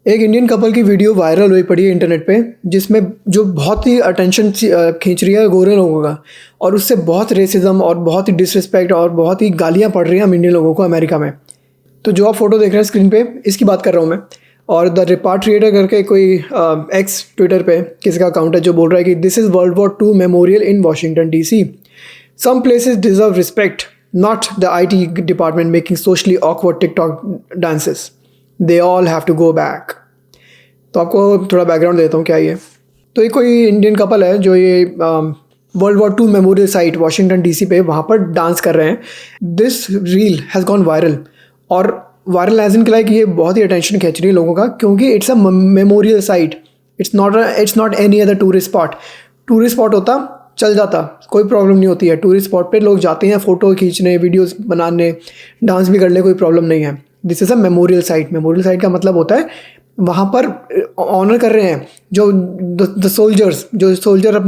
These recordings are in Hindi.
एक इंडियन कपल की वीडियो वायरल हुई पड़ी है इंटरनेट पे, जिसमें जो बहुत ही अटेंशन खींच रही है गोरे लोगों का, और उससे बहुत रेसिज्म और बहुत ही डिसरिस्पेक्ट और बहुत ही गालियाँ पड़ रही हैं हम इंडियन लोगों को अमेरिका में। तो जो आप फोटो देख रहे हैं स्क्रीन पे, इसकी बात कर रहा हूँ मैं। और द रिपाट्रिएटर करके कोई एक्स ट्विटर पे किसी का अकाउंट है जो बोल रहा है कि this is world war 2 memorial in Washington DC। Some places deserve respect, not the IT department making socially awkward TikTok dances. They all have to go back. तो आपको थोड़ा बैकग्राउंड देता हूँ क्या ये। तो ये कोई इंडियन कपल है जो ये world war 2 memorial site Washington DC पे वहाँ पर डांस कर रहे हैं। This reel has gone viral, और वायरल एज इन लाइक ये बहुत ही अटेंशन खींच रही है लोगों का, क्योंकि it's a memorial site. It's not any other tourist spot. Tourist spot होता चल जाता, कोई प्रॉब्लम नहीं होती है। टूरिस्ट स्पॉट पे लोग जाते हैं फ़ोटो खींचने, वीडियोस बनाने, डांस भी कर ले, कोई प्रॉब्लम नहीं है। This is a memorial site. Memorial site का मतलब होता है वहाँ पर ऑनर कर रहे हैं जो द सोल्जर्स, जो सोल्जर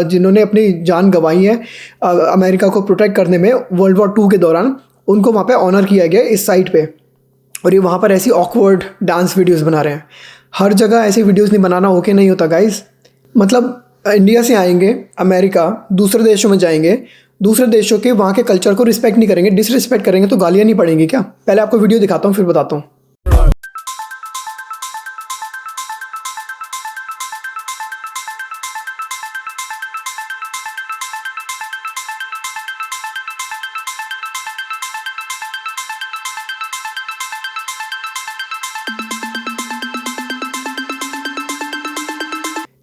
जिन्होंने अपनी जान गंवाई है अमेरिका को प्रोटेक्ट करने में वर्ल्ड वॉर 2 के दौरान, उनको वहाँ पे ऑनर किया गया इस साइट पे। और ये वहाँ पर ऐसी ऑकवर्ड डांस वीडियोस बना रहे हैं। हर जगह ऐसी वीडियोस नहीं बनाना ओके नहीं होता गाइस। मतलब इंडिया से आएंगे अमेरिका, दूसरे देशों में जाएंगे, दूसरे देशों के वहाँ के कल्चर को रिस्पेक्ट नहीं करेंगे, डिसरिस्पेक्ट करेंगे तो गालियाँ नहीं पड़ेंगी क्या? पहले आपको वीडियो दिखाता हूँ फिर बताता हूँ।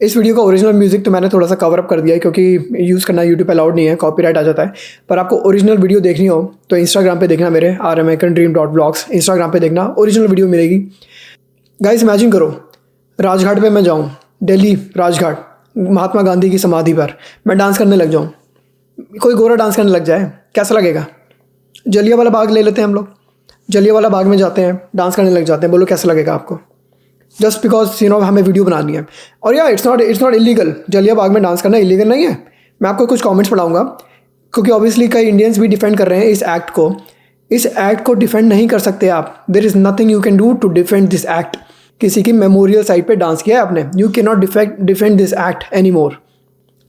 इस वीडियो का ओरिजिनल म्यूज़िक तो मैंने थोड़ा सा कवर अप कर दिया है, क्योंकि यूज़ करना यूट्यूब पे अलाउड नहीं है, कॉपीराइट आ जाता है। पर आपको ओरिजिनल वीडियो देखनी हो तो इंस्टाग्राम पे देखना, मेरे RAmericandream.vlogs इंस्टाग्राम पे देखना, ओरिजिनल वीडियो मिलेगी। गाइस इमेजिन करो, राजघाट पे मैं जाऊँ, दिल्ली राजघाट, महात्मा गांधी की समाधि पर मैं डांस करने लग जाऊँ, कोई गोरा डांस करने लग जाए, कैसा लगेगा? जलियांवाला बाग ले लेते हैं हम लोग, जलियांवाला बाग में जाते हैं, डांस करने लग जाते हैं, बोलो कैसा लगेगा आपको? जस्ट बिकॉज हमें वीडियो बनानी है। और या इट्स नॉट इलीगल, जलिया बाग में डांस करना इलीगल नहीं है। मैं आपको कुछ कमेंट्स पढ़ाऊंगा, क्योंकि ऑब्वियसली कई इंडियंस भी डिफेंड कर रहे हैं इस एक्ट को। इस एक्ट को डिफेंड नहीं कर सकते आप। There is nothing you can do to defend this act. किसी की मेमोरियल साइट पे डांस किया है आपने, you can not defend this act any more.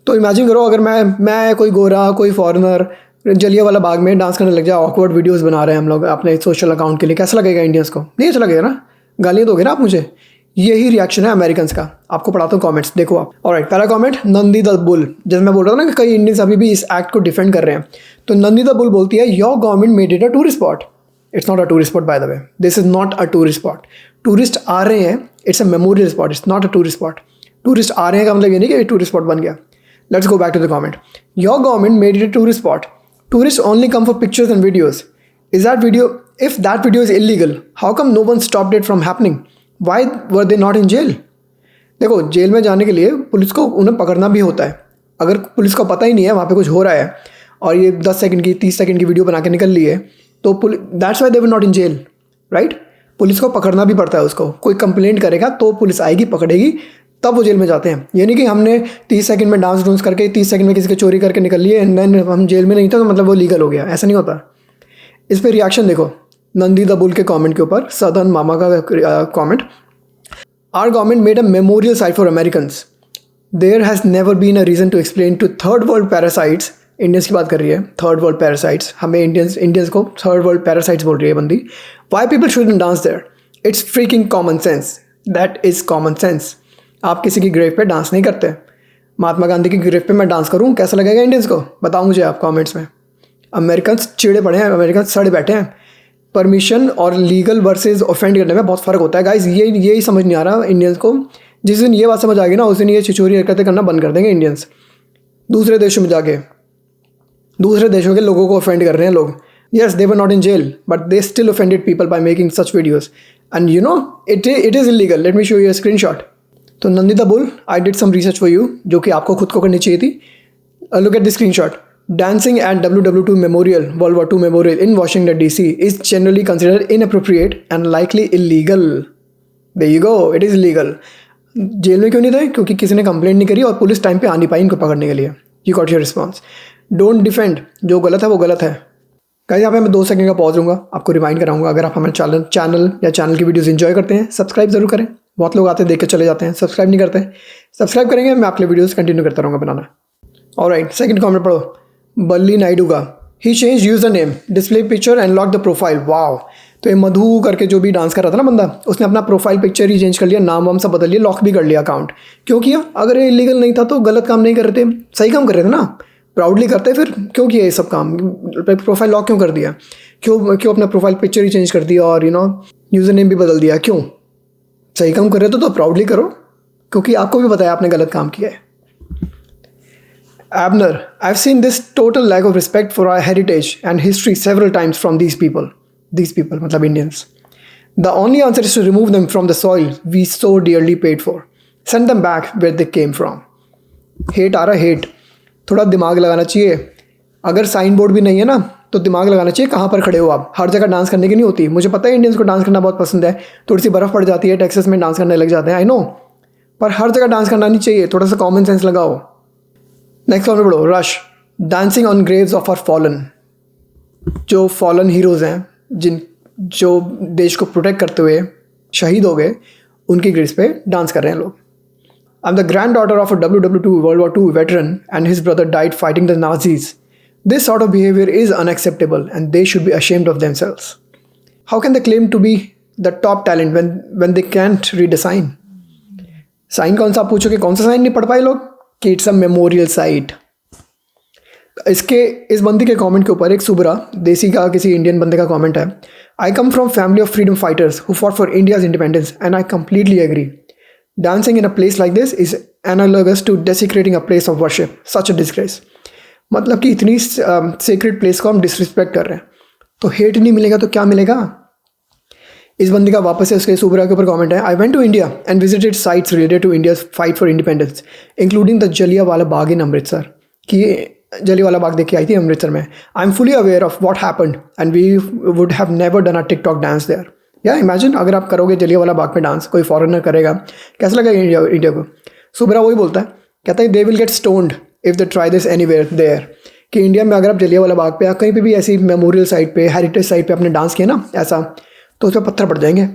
तो इमेजिन करो अगर मैं कोई गोरा, कोई फॉरेनर जलियांवाला बाग में डांस करने लग जाए, ऑकवर्ड वीडियोस बना रहे हैं हम लोग अपने सोशल अकाउंट के लिए, कैसा लगेगा इंडियंस को? नहीं अच्छा लगेगा ना? गालियाँ दोगे ना आप मुझे? यही रिएक्शन है अमेरिकन का। आपको पढ़ाता हूँ कमेंट्स, देखो आप। ऑलराइट, पहला कमेंट नंदी द बुल। जैसे मैं बोल रहा था ना कि कई इंडियंस अभी भी इस एक्ट को डिफेंड कर रहे हैं, तो नंदी द बुल बोलती है your government made it a tourist spot. It's not a tourist spot by the way, this is not a tourist spot. Tourist आ रहे हैं, it's a memorial spot, it's not a tourist spot. Tourist आ रहे हैं का मतलब ये नहीं कि टूरिस्ट स्पॉट बन गया। Let's go back to the comment. Your government made it a tourist spot, tourist only come for pictures and videos. Is that video, if that video is illegal, how come no one stopped it from happening? Why were they not in jail? देखो, जेल में जाने के लिए पुलिस को उन्हें पकड़ना भी होता है। अगर पुलिस को पता ही नहीं है वहाँ पे कुछ हो रहा है और ये 10 सेकंड की 30 सेकंड की वीडियो बना के निकल ली है, तो that's why they were not in jail, right? Police को पकड़ना भी पड़ता है उसको। कोई कंप्लेंट करेगा तो पुलिस आएगी, पकड़ेगी, तब वो जेल में जाते हैं। ये नहीं कि हमने 30 सेकंड में डांस डूंस करके 30 सेकंड में किसी की चोरी करके निकल लिए एंड देन हम जेल में नहीं था तो मतलब वो लीगल हो गया, ऐसा नहीं होता। इस पर रिएक्शन देखो नंदी द बुल के कमेंट के ऊपर, सदर्न मामा का comment. Our government made a memorial site for Americans. There has never been a reason to explain to third world parasites, Indians की बात कर रही है, थर्ड वर्ल्ड पैरासाइट्स, हमें इंडियंस को थर्ड वर्ल्ड पैरासाइट्स बोल रही है बंदी। Why people shouldn't dance there? It's freaking common sense, that is common sense. आप किसी की ग्रेव पे डांस नहीं करते। महात्मा गांधी की ग्रेव पे मैं डांस करूँ, कैसा लगेगा इंडियंस को? बताओ मुझे आप कॉमेंट्स में। अमेरिकन चिड़े पड़े हैं, अमेरिकन सड़े बैठे हैं। परमिशन और लीगल वर्सेस ऑफेंड करने में बहुत फ़र्क होता है गाइस। यही समझ नहीं आ रहा इंडियंस को। जिस दिन ये बात समझ आ गई ना, उस दिन ये छिछोरी हरकतें करना बंद कर देंगे इंडियंस। दूसरे देशों में जाके दूसरे देशों के लोगों को ऑफेंड कर रहे हैं लोग। Yes, they were not in jail but they still offended people by making such videos and you know it is illegal. Let me show you a screenshot. तो Nandi the bull, I did some research for you, जो कि आपको खुद को करनी चाहिए थी। Look at the screenshot. Dancing at WW2 Memorial, World War 2 Memorial in Washington DC is generally considered inappropriate and likely illegal. There you go, it is illegal. Jail में क्यों नहीं थे? क्योंकि किसी ने कंप्लेंट नहीं करी और पुलिस टाइम पे आ नहीं पाई इनको पकड़ने के लिए। You got your response. Don't defend. जो गलत है वो गलत है। गाइस यहाँ पे मैं 2 सेकंड का पॉज लूँगा, आपको रिमाइंड कराऊंगा, अगर आप हमारे चैनल या चैनल की वीडियोस एंजॉय करते हैं, सब्सक्राइब जरूर करें। बहुत लोग आते हैं, देख के चले जाते हैं, सब्सक्राइब नहीं करते। सब्सक्राइब करेंगे, मैं आपके लिए वीडियोस कंटिन्यू करता रहूँगा बनाना। ऑलराइट, सेकंड कमेंट पढ़ो, बल्ली नायडू का। He change user name, display picture and lock the profile. Wow. तो ये मधु करके जो भी डांस कर रहा था ना बंदा, उसने अपना प्रोफाइल पिक्चर ही चेंज कर लिया, नाम वाम सब बदल लिया, लॉक भी कर लिया अकाउंट। क्यों किया? अगर ये इलीगल नहीं था तो गलत काम नहीं कर रहे थे, सही काम कर रहे थे ना, प्राउडली करते। फिर क्यों किया ये सब काम? प्रोफाइल लॉक क्यों कर दिया? क्यों अपना प्रोफाइल पिक्चर ही चेंज कर दिया और यूज़र नेम भी बदल दिया? क्यों? सही काम कर रहे थे तो प्राउडली करो, क्योंकि आपको भी पता है आपने गलत काम किया है। Abner, I've seen this total lack of respect for our heritage and history several times from these people. These people, मतलब Indians. The only answer is to remove them from the soil we so dearly paid for. Send them back where they came from. Hate आ रहा, hate. थोड़ा दिमाग लगाना चाहिए। अगर साइन बोर्ड भी नहीं है ना तो दिमाग लगाना चाहिए कहाँ पर खड़े हो आप। हर जगह डांस करने की नहीं होती। मुझे पता है इंडियंस को डांस करना बहुत पसंद है, थोड़ी सी बर्फ़ पड़ जाती है, टेक्सास में डांस करने लग जाते हैं, आई नो, पर हर जगह डांस करना नहीं चाहिए। थोड़ा सा कॉमन सेंस लगाओ। नेक्स्ट कमेंट पढ़ो, rush, dancing on graves of our fallen. जो फॉलन हीरोज़ हैं, जो देश को प्रोटेक्ट करते हुए शहीद हो गए, उनकी ग्रेव्स पे डांस कर रहे हैं लोग। I am the grand daughter of a WW2 World War II veteran and his brother died fighting the Nazis. This sort of behavior is unacceptable and they should be ashamed of themselves. How can they claim to be the top talent when they can't read a sign? Sign कौन सा? आप पूछोगे कौन सा साइन नहीं पढ़ पाए लोग? कि इट्स अ मेमोरियल साइट। इस बंदी के कमेंट के ऊपर एक सुबरा देसी का किसी इंडियन बंदे का कमेंट है, I come from family of freedom fighters who fought for India's independence and I completely agree. Dancing in a place like this is analogous to desecrating a place of worship, such a disgrace. मतलब कि इतनी सीक्रेट प्लेस को हम डिसरिस्पेक्ट कर रहे हैं, तो हेट नहीं मिलेगा तो क्या मिलेगा? इस बंदी का वापस से उसके सुबरा के ऊपर कमेंट है, I went to India and visited sites related to India's fight for independence including the Jallianwala Bagh in Amritsar. कि जलियांवाला बाग देख के आई थी अमृतसर में। I am fully aware of what happened and we would have never done a TikTok dance there. या इमेजिन अगर आप करोगे जलियांवाला बाग पे डांस, कोई फॉरेनर करेगा, कैसा लगेगा इंडिया को? सुबरा वही बोलता है, कहता है they will get stoned if they try this anywhere there. कि इंडिया में अगर आप जलियांवाला बाग पे या कहीं पे भी ऐसी मेमोरियल साइट पे, हेरिटेज साइट पे आपने डांस किया ना ऐसा, तो उस पर पत्थर पड़ जाएंगे।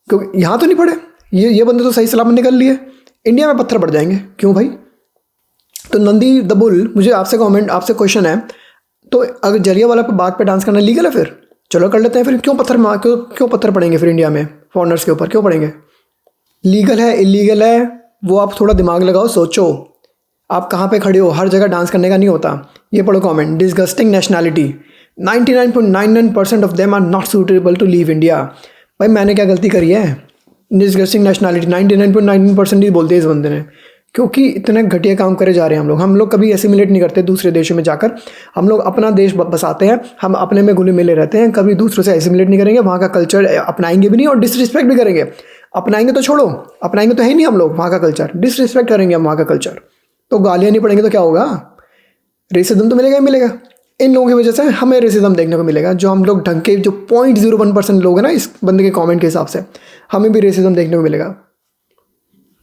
क्योंकि यहाँ तो नहीं पड़े, ये बंदे तो सही सलामत निकल लिए, इंडिया में पत्थर पड़ जाएंगे। क्यों भाई? तो नंदी द बुल, मुझे आपसे क्वेश्चन है, तो अगर जलियांवाला बाग पे डांस करना लीगल है फिर चलो कर लेते हैं। फिर क्यों पत्थर पड़ेंगे फिर इंडिया में फॉरेनर्स के ऊपर? क्यों पड़ेंगे? लीगल है इलीगल है वो आप थोड़ा दिमाग लगाओ, सोचो आप कहाँ पे खड़े हो। हर जगह डांस करने का नहीं होता। ये पढ़ो comment, disgusting nationality, 99.99% of them are not suitable to leave India. भाई मैंने क्या गलती करी है? डिसगस्टिंग नेशनैलिटी 99.99% ही बोलते हैं इस बंदे ने, क्योंकि इतने घटिया काम करे जा रहे हैं हम लोग कभी एसिमिलेट नहीं करते दूसरे देशों में जाकर। हम लोग अपना देश बसाते हैं, हम अपने में घुले मिले रहते हैं, कभी दूसरों से एसिमिलेट नहीं करेंगे, वहाँ का कल्चर अपनाएंगे भी नहीं और डिसरिस्पेक्ट भी करेंगे। अपनाएंगे तो छोड़ो, अपनाएंगे तो है ही नहीं हम लोग वहाँ का कल्चर, डिसरिस्पेक्ट करेंगे हम वहाँ का कल्चर। तो गालियाँ नहीं पड़ेंगे तो क्या होगा? रेसिज्म तो मिलेगा ही मिलेगा। इन लोगों की वजह से हमें रेसिज्म देखने को मिलेगा। जो हम लोग ढंग के जो 0.01% लोग हैं ना, इस बंदे के कमेंट के हिसाब से हमें भी रेसिज्म देखने को मिलेगा।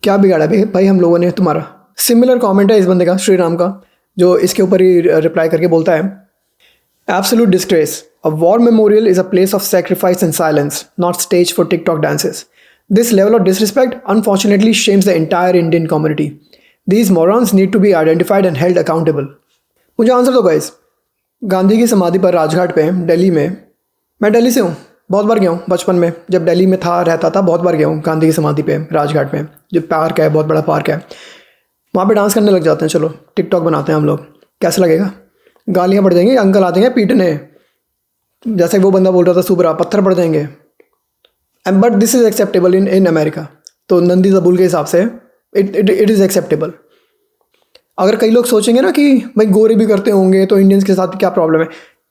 क्या बिगाड़ा भाई हम लोगों ने तुम्हारा? सिमिलर कमेंट है इस बंदे का, श्री राम का, जो इसके ऊपर ही रिप्लाई करके बोलता है, absolute disgrace, a war memorial is a place of sacrifice and silence, not stage for TikTok dances. This level of disrespect unfortunately shames the entire Indian community. These morons need to be identified and held accountable. मुझे आंसर दो गाइस। गांधी की समाधि पर राजघाट पे दिल्ली में, मैं दिल्ली से हूँ, बहुत बार गया हूँ बचपन में, जब दिल्ली में रहता था बहुत बार गया हूँ गांधी की समाधि पे राजघाट पे, जो पार्क है, बहुत बड़ा पार्क है, वहाँ पे डांस करने लग जाते हैं। चलो टिकटॉक बनाते हैं हम लोग, कैसा लगेगा? गालियाँ पड़ जाएंगी, अंकल आते हैं पीटने, जैसे वो बंदा बोल रहा था सुबरा, पत्थर पड़ जाएंगे। And but this is acceptable in America. तो नंदी ज़बूल के हिसाब से इट इज़ एक्सेप्टेबल। अगर कई लोग सोचेंगे ना कि भाई गोरे भी करते होंगे तो इंडियंस के साथ क्या प्रॉब्लम है,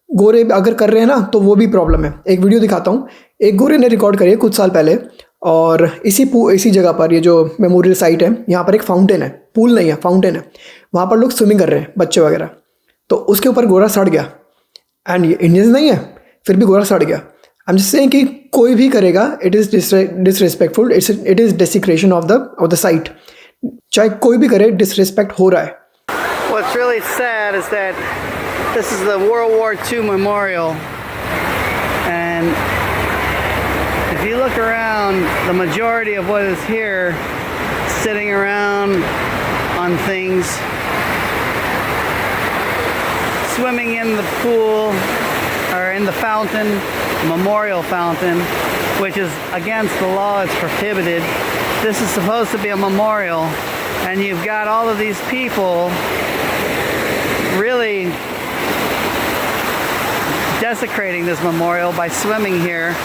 गोरे अगर कर रहे हैं ना तो वो भी प्रॉब्लम है। एक वीडियो दिखाता हूँ, एक गोरे ने रिकॉर्ड करी है कुछ साल पहले, और इसी जगह पर, ये जो मेमोरियल साइट है, यहाँ पर एक फाउंटेन है, पूल नहीं है फाउंटेन है, वहाँ पर लोग स्विमिंग कर रहे हैं बच्चे वगैरह, तो उसके ऊपर गोरा सड़ गया। एंड ये इंडियंस नहीं है फिर भी गोरा सड़ गया। आई एम जस्ट सेइंग कि कोई भी करेगा, it is disrespectful, it is desecration of the site. चाहे कोई भी करे, डिसरिस्पेक्ट हो रहा है। What's really sad is that this is the World War II memorial, and if you look around, the majority of what is here, sitting around on things, swimming in the pool or in the fountain, memorial fountain, which is against the law, it's prohibited. This is supposed to be a memorial, and you've got all of these people really desecrating this memorial by swimming here,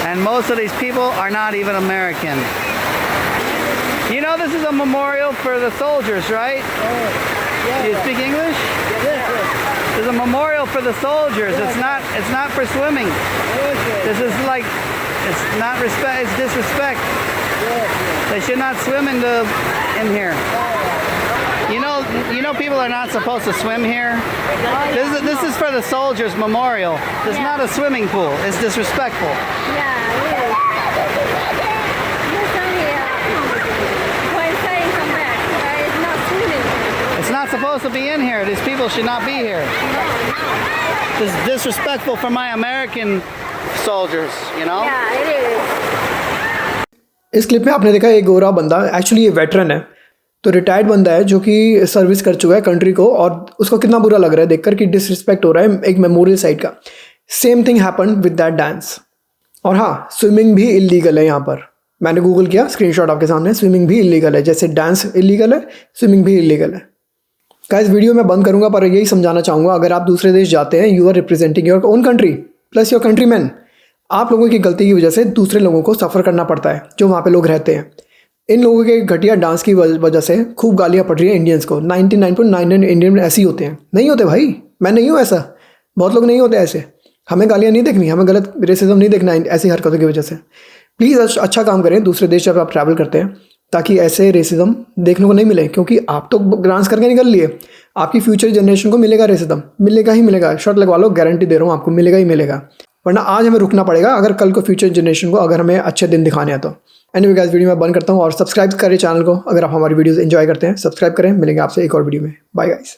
and most of these people are not even American. You know this is a memorial for the soldiers, right? Do you speak English? There's a memorial for the soldiers. It's not for swimming. This is like, it's not respect, it's disrespect. They should not swim in here. You know people are not supposed to swim here. This is for the soldiers' memorial. This is not a swimming pool. It's disrespectful. It's not supposed to be in here. These people should not be here. This is disrespectful for my American soldiers, you know? Yeah, it is. इस क्लिप में आपने देखा एक गोरा बंदा, एक्चुअली ये वेटरन है, तो रिटायर्ड बंदा है जो कि सर्विस कर चुका है कंट्री को, और उसको कितना बुरा लग रहा है देखकर कि डिसरिस्पेक्ट हो रहा है एक मेमोरियल साइट का। Same thing happen with that dance. और हाँ, स्विमिंग भी इलीगल है यहाँ पर। मैंने गूगल किया, स्क्रीनशॉट आपके सामने, स्विमिंग भी इलीगल है। जैसे डांस इलीगल है, स्विमिंग भी इलीगल है। गाइस, वीडियो मैं बंद करूँगा, पर यही समझाना चाहूँगा, अगर आप दूसरे देश जाते हैं, you are representing your own country plus your countryman. आप लोगों की गलती की वजह से दूसरे लोगों को सफ़र करना पड़ता है जो वहाँ पे लोग रहते हैं। इन लोगों के घटिया डांस की वजह से खूब गालियाँ पड़ रही हैं इंडियंस को। 99.99 इंडियन ऐसे ही होते हैं। नहीं होते भाई, मैं नहीं हूँ ऐसा, बहुत लोग नहीं होते ऐसे। हमें गालियाँ नहीं देखनी, हमें गलत रेसिज्म नहीं देखना ऐसी हरकतों की वजह से। प्लीज़ अच्छा काम करें दूसरे देश जब आप ट्रैवल करते हैं, ताकि ऐसे रेसिज्म देखने को नहीं मिले, क्योंकि आप तो ग्रांस करके निकल लिए, आपकी फ्यूचर जनरेशन को मिलेगा रेसिज्म, मिलेगा ही मिलेगा। शॉट लगवा लो, गारंटी दे रहा हूँ आपको, मिलेगा ही मिलेगा। वरना आज हमें रुकना पड़ेगा अगर कल को फ्यूचर जनरेशन को अगर हमें अच्छे दिन दिखाने हैं तो। एनीवे गाइस, वीडियो मैं बंद करता हूँ, और सब्सक्राइब करें चैनल को। अगर आप हमारी वीडियोस एंजॉय करते हैं, सब्सक्राइब करें। मिलेंगे आपसे एक और वीडियो में। Bye guys.